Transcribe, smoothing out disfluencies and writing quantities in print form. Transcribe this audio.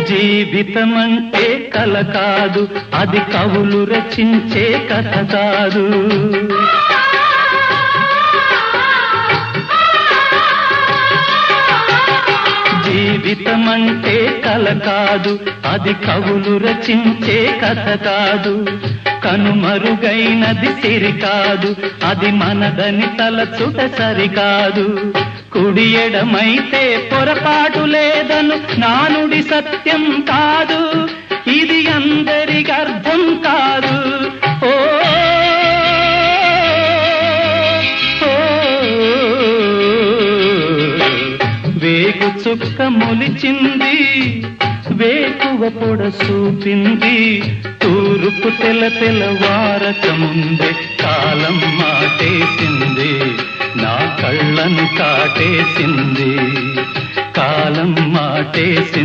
జీవితమంటే కల కాదు, అది కవులు రచించే కథ కాదు. జీవితమంటే కల కాదు, అది కవులు రచించే కథ కాదు. కనుమరుగైనది సిరి కాదు, అది మనదని తలచుట సరికాదు. కుడి ఎడమైతే పొరపాటు లేదను నానుడి సత్యం కాదు, ఇది అందరికి అర్థం కాదు. ఓ వేగు చుక్క మొలిచింది, వేకువ పొడ చూపింది. తూరుపు తెల్లవారక ముందే కాలం మాటేసింది, నా కళ్ళను కాటేసింది. కాలం మాటేసింది.